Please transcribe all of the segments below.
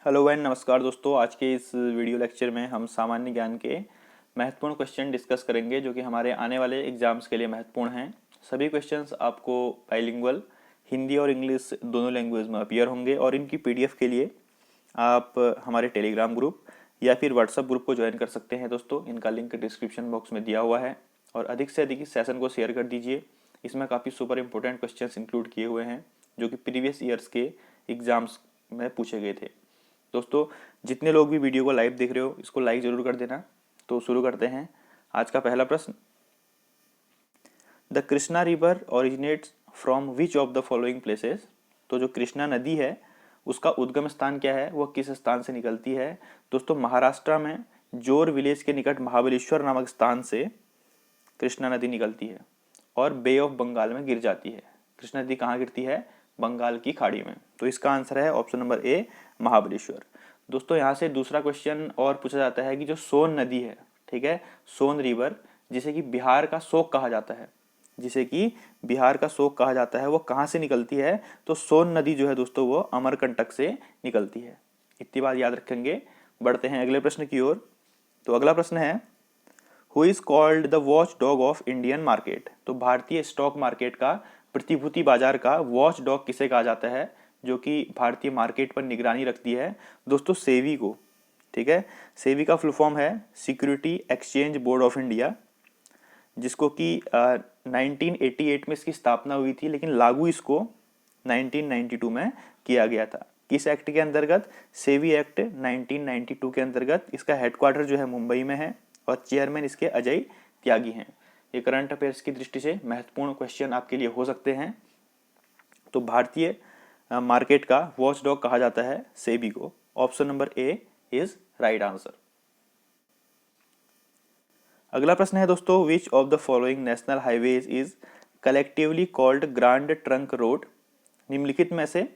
Hello and नमस्कार दोस्तों। आज के इस वीडियो लेक्चर में हम सामान्य ज्ञान के महत्वपूर्ण क्वेश्चन डिस्कस करेंगे जो कि हमारे आने वाले एग्जाम्स के लिए महत्वपूर्ण हैं। सभी क्वेश्चंस आपको बाइलिंगुअल हिंदी और इंग्लिश दोनों लैंग्वेज में अपीयर होंगे और इनकी पीडीएफ के लिए आप हमारे टेलीग्राम ग्रुप या फिर व्हाट्सएप ग्रुप को ज्वाइन कर सकते हैं दोस्तों। इनका लिंक डिस्क्रिप्शन बॉक्स में दिया हुआ है और अधिक से अधिक इस सेशन को शेयर कर दीजिए। इसमें काफ़ी सुपर इंपॉर्टेंट क्वेश्चंस इंक्लूड किए हुए हैं जो कि प्रीवियस ईयर्स के एग्जाम्स में पूछे गए थे। दोस्तों, जितने लोग भी वीडियो को लाइव देख रहे हो इसको लाइक जरूर कर देना। तो शुरू करते हैं। आज का पहला प्रश्न, the Krishna river originates from which of the following places. तो जो कृष्णा नदी है उसका उद्गम स्थान क्या है, वह किस स्थान से निकलती है। दोस्तों, महाराष्ट्र में जोर विलेज के निकट महाबलेश्वर नामक स्थान से कृष्णा नदी निकलती है और बे ऑफ बंगाल में गिर जाती है। कृष्णा नदी कहाँ गिरती है? बंगाल की खाड़ी में। तो इसका आंसर है ऑप्शन नंबर ए, महाबलेश्वर। दोस्तों, यहाँ से दूसरा क्वेश्चन और पूछा जाता है कि जो सोन नदी है, ठीक है, सोन रिवर, जिसे कि बिहार का शोक कहा जाता है, जिसे कि बिहार का शोक कहा जाता है, वो कहाँ से निकलती है? तो सोन नदी जो है दोस्तों वो अमरकंटक से निकलती है। इतनी बात याद रखेंगे। बढ़ते हैं अगले प्रश्न की ओर। तो अगला प्रश्न है, who is called the watch dog of Indian market. तो भारतीय स्टॉक मार्केट का, प्रतिभूति बाजार का वॉच डॉग किसे कहा जाता है जो कि भारतीय मार्केट पर निगरानी रखती है? दोस्तों, सेबी को। ठीक है, सेबी का फुल फॉर्म है security exchange board of India, जिसको कि 1988 में इसकी स्थापना हुई थी, लेकिन लागू इसको 1992 में किया गया था। किस एक्ट के अंतर्गत? सेबी एक्ट 1992 के अंतर्गत। इसका हेडक्वार्टर जो है मुंबई में है और चेयरमैन इसके अजय त्यागी हैं। ये करंट अफेयर्स की दृष्टि से महत्वपूर्ण क्वेश्चन आपके लिए हो सकते हैं। तो भारतीय मार्केट का वॉच डॉग कहा जाता है सेबी को। Option number A is right answer. अगला प्रश्न है दोस्तों, which of the following national highways is collectively called grand trunk road. निम्नलिखित में से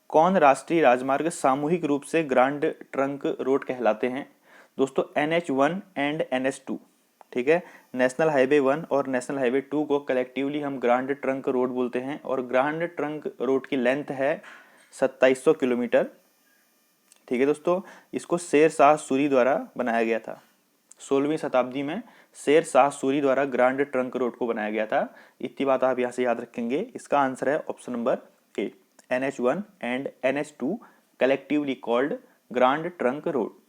कौन राष्ट्रीय राजमार्ग सामूहिक रूप से ग्रांड ट्रंक रोड कहलाते हैं? दोस्तों, NH1 एंड NH2, ठीक है, नेशनल हाईवे 1 और नेशनल हाईवे 2 को कलेक्टिवली हम ग्रांड ट्रंक रोड बोलते हैं और ग्रांड ट्रंक रोड की लेंथ है 2700 किलोमीटर। ठीक है दोस्तों, इसको शेर शाह सूरी द्वारा बनाया गया था। 16वीं शताब्दी में शेर शाह सूरी द्वारा ग्रांड ट्रंक रोड को बनाया गया था। इतनी बात आप यहाँ से याद रखेंगे। इसका आंसर है option number A, NH1 and NH2 collectively called grand trunk road.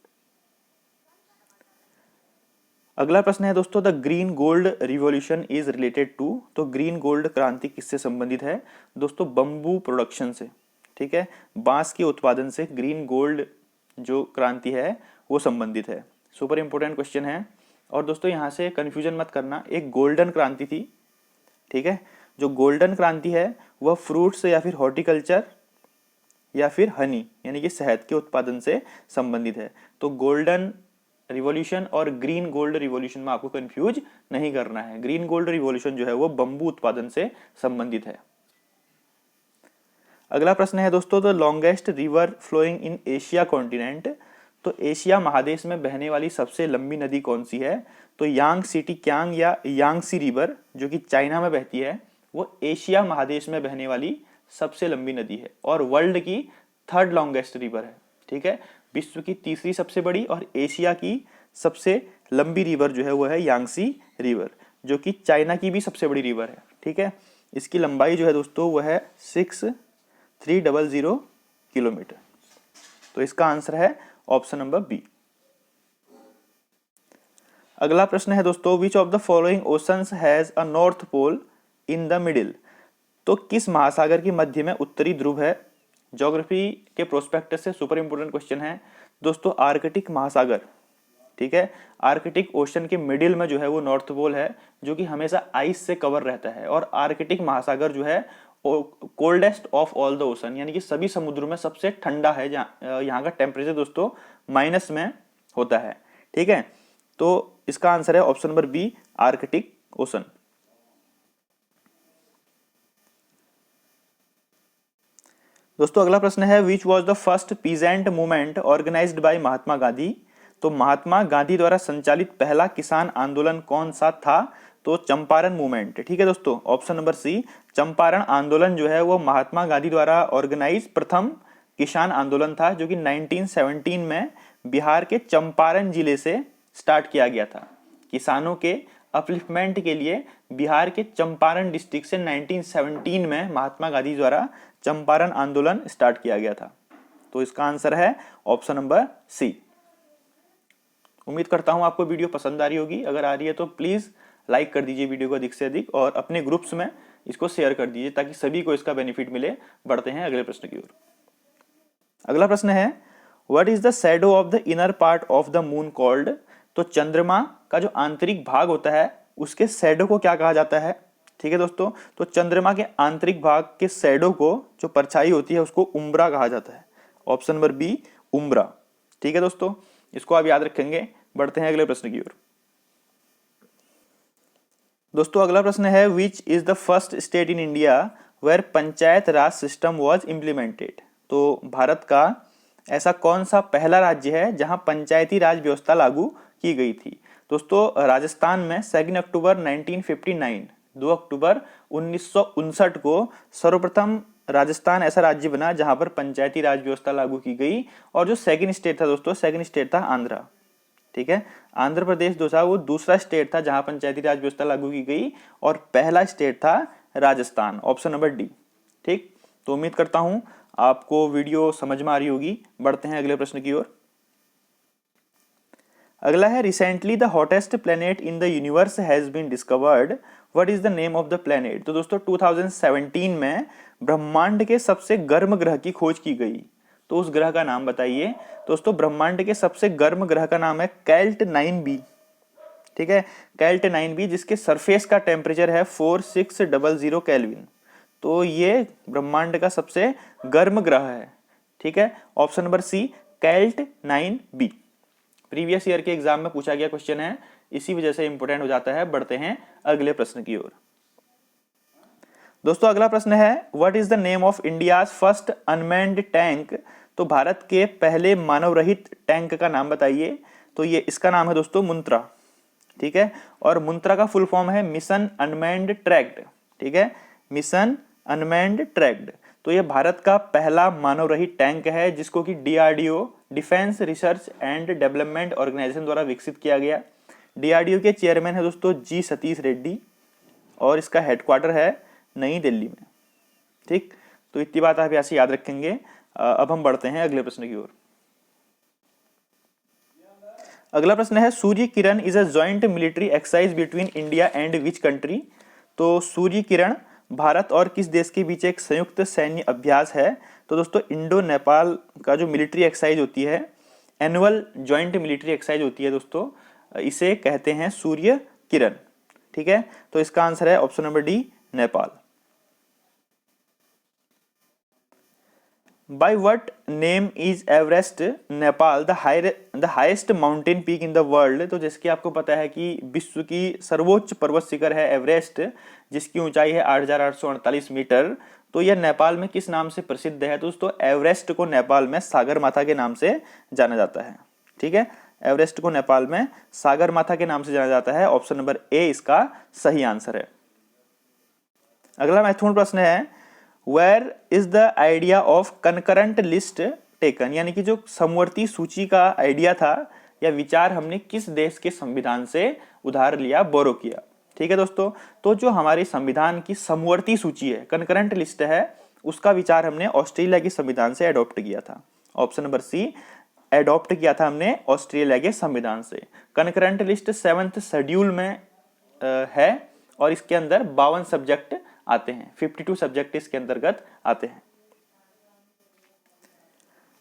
अगला प्रश्न है दोस्तों, the green gold revolution is related to. तो ग्रीन गोल्ड क्रांति किससे संबंधित है? दोस्तों, बम्बू प्रोडक्शन से। ठीक है, बांस के उत्पादन से ग्रीन गोल्ड जो क्रांति है वो संबंधित है। सुपर इंपोर्टेंट क्वेश्चन है। और दोस्तों, यहाँ से कंफ्यूजन मत करना, एक गोल्डन क्रांति थी, ठीक है, जो गोल्डन क्रांति है वह फ्रूट्स या फिर हॉर्टिकल्चर या फिर हनी यानी कि शहद के उत्पादन से संबंधित है। तो गोल्डन रिवॉल्यूशन और ग्रीन गोल्ड रिवॉल्यूशन में आपको कंफ्यूज नहीं करना है। ग्रीन गोल्ड रिवॉल्यूशन जो है वो बंबू उत्पादन से संबंधित है। अगला प्रश्न है दोस्तों, the longest river flowing in Asia continent. तो एशिया महादेश में बहने वाली सबसे लंबी नदी कौन सी है? तो यांग सिटी क्यांग या यांगसी रिवर जो कि चाइना में बहती है, वो एशिया महादेश में बहने वाली सबसे लंबी नदी है और वर्ल्ड की थर्ड लॉन्गेस्ट रिवर है। ठीक है, विश्व की तीसरी सबसे बड़ी और एशिया की सबसे लंबी रिवर जो है वो है यांगसी रिवर, जो कि चाइना की भी सबसे बड़ी रिवर है। ठीक है, इसकी लंबाई जो है दोस्तों वो है 6300 किलोमीटर। तो इसका आंसर है ऑप्शन नंबर बी। अगला प्रश्न है दोस्तों, which of the following oceans has a north pole in the middle. तो किस महासागर के मध्य में उत्तरी ध्रुव है? ज्योग्राफी के प्रोस्पेक्टस से सुपर इंपोर्टेंट क्वेश्चन है दोस्तों। आर्कटिक महासागर, ठीक है, आर्कटिक ओशन के मिडिल में जो है वो नॉर्थ पोल है जो कि हमेशा आइस से कवर रहता है। और आर्कटिक महासागर जो है coldest of all the ocean यानी कि सभी समुद्रों में सबसे ठंडा है। यहाँ का टेम्परेचर दोस्तों माइनस में होता है। ठीक है, तो इसका आंसर है option number B, Arctic Ocean. दोस्तों, अगला प्रश्न है, which was the first peasant movement organised by Mahatma Gandhi. तो महात्मा गांधी द्वारा संचालित पहला किसान आंदोलन कौन सा था? तो चंपारण मूवमेंट। ठीक है दोस्तों, ऑप्शन नंबर सी, चंपारण आंदोलन जो है वो महात्मा गांधी द्वारा ऑर्गेनाइज प्रथम किसान आंदोलन था जो कि 1917 में बिहार के चंपारण जिले से स्टार्ट किया गया था। किसानों के अपलिफ्टमेंट के लिए बिहार के चंपारण डिस्ट्रिक्ट से 1917 में महात्मा गांधी द्वारा चंपारण आंदोलन स्टार्ट किया गया था। तो इसका आंसर है ऑप्शन नंबर सी। उम्मीद करता हूं आपको वीडियो पसंद आ रही होगी। अगर आ रही है तो प्लीज लाइक कर दीजिए वीडियो को अधिक से अधिक और अपने ग्रुप्स में इसको शेयर कर दीजिए ताकि सभी को इसका बेनिफिट मिले। बढ़ते हैं अगले प्रश्न की ओर। अगला प्रश्न है what is the shadow of the inner part of the moon called. तो चंद्रमा का जो आंतरिक भाग होता है उसके शैडो को क्या कहा जाता है। ठीक है दोस्तों, तो चंद्रमा के आंतरिक भाग के शैडो को, जो परछाई होती है, उसको उम्ब्रा कहा जाता है। Option number B umbra. ठीक है दोस्तों, इसको आप याद रखेंगे। बढ़ते हैं अगले प्रश्न की ओर। दोस्तों अगला प्रश्न है which is the first state in India where panchayat raj system was implemented. तो भारत का ऐसा कौन सा पहला राज्य है जहां पंचायती राज व्यवस्था लागू की गई थी। दोस्तों राजस्थान में 2 अक्टूबर 1959, 2 अक्टूबर 1959 को सर्वप्रथम राजस्थान ऐसा राज्य बना जहां पर पंचायती राज व्यवस्था लागू की गई। और जो सेकंड स्टेट था दोस्तों, सेकंड स्टेट था आंध्रा। ठीक है, आंध्र प्रदेश जो था वो दूसरा स्टेट था जहां पंचायती राज व्यवस्था लागू की गई और पहला स्टेट था राजस्थान। Option number D. ठीक, तो उम्मीद करता हूं आपको वीडियो समझ में आ रही होगी। बढ़ते हैं अगले प्रश्न की ओर। अगला है recently the hottest planet in the universe has been discovered, what is the name of the planet. तो दोस्तों 2017 में ब्रह्मांड के सबसे गर्म ग्रह की खोज की गई। तो उस ग्रह का नाम बताइए। दोस्तों ब्रह्मांड के सबसे गर्म ग्रह का नाम है कैल्ट 9b। ठीक है, कैल्ट 9b जिसके सरफेस का टेम्परेचर है 4600 केल्विन। तो ये ब्रह्मांड का सबसे गर्म ग्रह है। ठीक है, ऑप्शन नंबर सी कैल्ट 9b। प्रीवियस ईयर के एग्जाम में पूछा गया क्वेश्चन है, इसी वजह से इंपोर्टेंट हो जाता है। बढ़ते हैं अगले प्रश्न की ओर। दोस्तों अगला प्रश्न है what is the name of India's first unmanned tank. तो भारत के पहले मानव रहित टैंक का नाम बताइए। तो ये इसका नाम है दोस्तों मुंत्रा। ठीक है, और मुंत्रा का फुल फॉर्म है मिशन अनमैन्ड ट्रैक्ड। ठीक है, मिशन अनमैन्ड ट्रैक्ड। तो ये भारत का पहला मानव रहित टैंक है जिसको कि DRDO, defence research and development organisation द्वारा विकसित किया गया। डीआरडीओ के चेयरमैन है दोस्तों जी सतीश रेड्डी और इसका हेडक्वार्टर है नई दिल्ली में। ठीक, तो इतनी बात आप यहाँ से याद रखेंगे। अब हम बढ़ते हैं अगले प्रश्न की ओर। अगला प्रश्न है Surya Kiran is a joint military exercise between India and which country. तो सूर्य किरण भारत और किस देश के बीच एक संयुक्त सैन्य अभ्यास है। तो दोस्तों इंडो नेपाल का जो मिलिट्री एक्सरसाइज होती है, एनुअल जॉइंट मिलिट्री एक्सरसाइज होती है दोस्तों, इसे कहते हैं सूर्य किरण। ठीक है, तो इसका आंसर है option number D Nepal. By what name is Everest Nepal the highest mountain peak in the world. तो जैसे कि आपको पता है कि विश्व की सर्वोच्च पर्वत शिखर है एवरेस्ट, जिसकी ऊंचाई है 8,848 मीटर। तो यह नेपाल में किस नाम से प्रसिद्ध है। तो दोस्तों एवरेस्ट को नेपाल में सागरमाथा के नाम से जाना जाता है। ठीक है, एवरेस्ट को नेपाल में सागरमाथा के नाम से जाना जाता है। ऑप्शन नंबर ए इसका सही आंसर है। अगला महत्वपूर्ण प्रश्न है where is the idea of concurrent list taken. यानी कि जो समवर्ती सूची का आइडिया था या विचार हमने किस देश के संविधान से उधार लिया, बोरो किया। ठीक है दोस्तों, तो जो हमारे संविधान की समवर्ती सूची है, कनकरेंट लिस्ट है, उसका विचार हमने ऑस्ट्रेलिया के संविधान से अडॉप्ट किया था। ऑप्शन नंबर सी अडॉप्ट किया था हमने ऑस्ट्रेलिया के संविधान से। कनकरेंट लिस्ट 7th शेड्यूल में है और इसके अंदर 52 सब्जेक्ट आते हैं, 52 सब्जेक्ट इसके अंतर्गत आते हैं।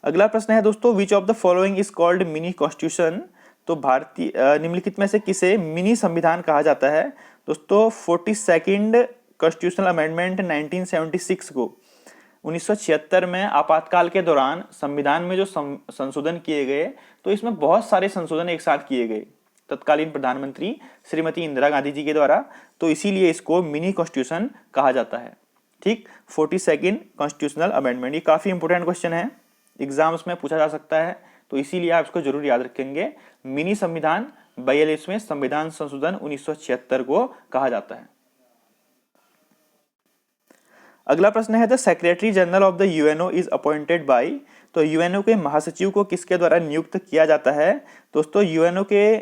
अगला प्रश्न है दोस्तों which of the following is called mini constitution. तो भारतीय निम्नलिखित में से किसे मिनी संविधान कहा जाता है। दोस्तों 42nd कॉन्स्टिट्यूशनल अमेंडमेंट 1976 को 1976 में आपातकाल के दौरान संविधान में जो संशोधन किए गए, तो इसमें बहुत सारे संशोधन एक साथ किए गए तत्कालीन प्रधानमंत्री श्रीमती इंदिरा गांधी जी के द्वारा। तो इसीलिए इसको मिनी कॉन्स्टिट्यूशन कहा जाता है। ठीक, 42nd कॉन्स्टिट्यूशनल अमेंडमेंट, ये काफी इंपोर्टेंट क्वेश्चन है, एग्जाम्स में पूछा जा सकता है, तो इसीलिए आप इसको जरूर याद रखेंगे। मिनी संविधान 42वें संविधान संशोधन 1976 को कहा जाता है। अगला प्रश्न है the secretary general of the UNO is appointed by, तो यूएनओ के महासचिव को किसके द्वारा नियुक्त किया जाता है? दोस्तों यूएनओ के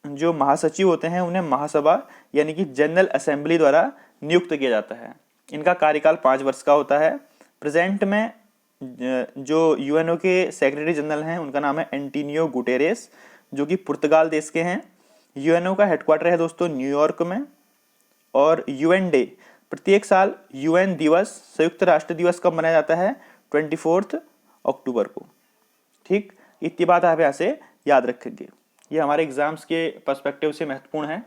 जो महासचिव होते हैं उन्हें महासभा यानी कि जनरल असेंबली द्वारा नियुक्त किया जाता है। इनका कार्यकाल 5 वर्ष का होता है। प्रेजेंट में जो यूएनओ के सेक्रेटरी जनरल हैं उनका नाम है एंटोनियो गुटेरेस, जो कि पुर्तगाल देश के हैं। यूएनओ का हेडक्वार्टर है दोस्तों न्यूयॉर्क में। और यूएन डे, प्रत्येक साल यूएन दिवस, संयुक्त राष्ट्र दिवस कब मनाया जाता है? 24 अक्टूबर को। ठीक, इतनी बात आप यहाँ से याद रखेंगे, ये हमारे एग्जाम्स के पर्सपेक्टिव से महत्वपूर्ण है।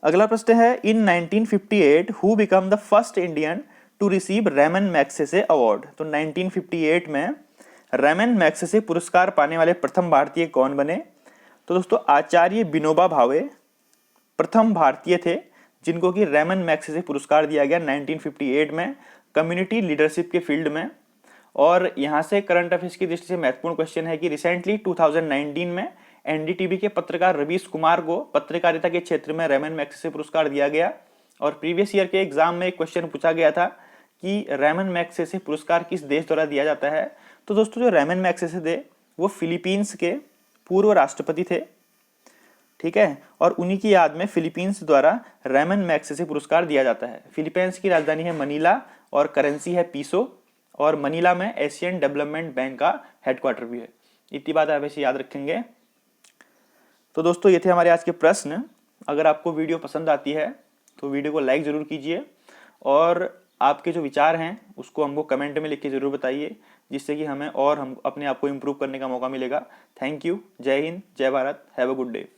अगला प्रश्न है in 1958 who become the first Indian to receive Ramon Magsaysay award, तो 1958 में रेमन मैग्सेसे पुरस्कार पाने वाले प्रथम भारतीय कौन बने? तो दोस्तों आचार्य विनोबा भावे प्रथम भारतीय थे जिनको कि रेमन मैग्सेसे पुरस्कार दिया गया 1958 में कम्युनिटी लीडरशिप के फील्ड में। और यहाँ से करंट अफेयर्स की दृष्टि से महत्वपूर्ण क्वेश्चन है कि रिसेंटली 2019 में एनडीटीवी के पत्रकार रवीश कुमार को पत्रकारिता के क्षेत्र में रेमन मैग्सेसे पुरस्कार दिया गया। और प्रीवियस ईयर के एग्जाम में एक क्वेश्चन पूछा गया था कि रेमन मैग्सेसे पुरस्कार किस देश द्वारा दिया जाता है? तो दोस्तों जो रेमन मैग्सेसे थे वो फिलीपींस के पूर्व राष्ट्रपति थे। ठीक है, और उन्हीं की याद में फिलीपींस द्वारा रेमन मैग्सेसे पुरस्कार दिया जाता है। फिलीपींस की राजधानी है मनीला और करेंसी है पीसो, और मनीला में एशियन डेवलपमेंट बैंक का हेडक्वार्टर भी है। इतनी बात आप ऐसे याद रखेंगे। तो दोस्तों ये थे हमारे आज के प्रश्न। अगर आपको वीडियो पसंद आती है तो वीडियो को लाइक ज़रूर कीजिए, और आपके जो विचार हैं उसको हमको कमेंट में लिख के ज़रूर बताइए, जिससे कि हमें और हम अपने आप को इम्प्रूव करने का मौका मिलेगा। Thank you. जय हिंद, जय Bharat, have a good day.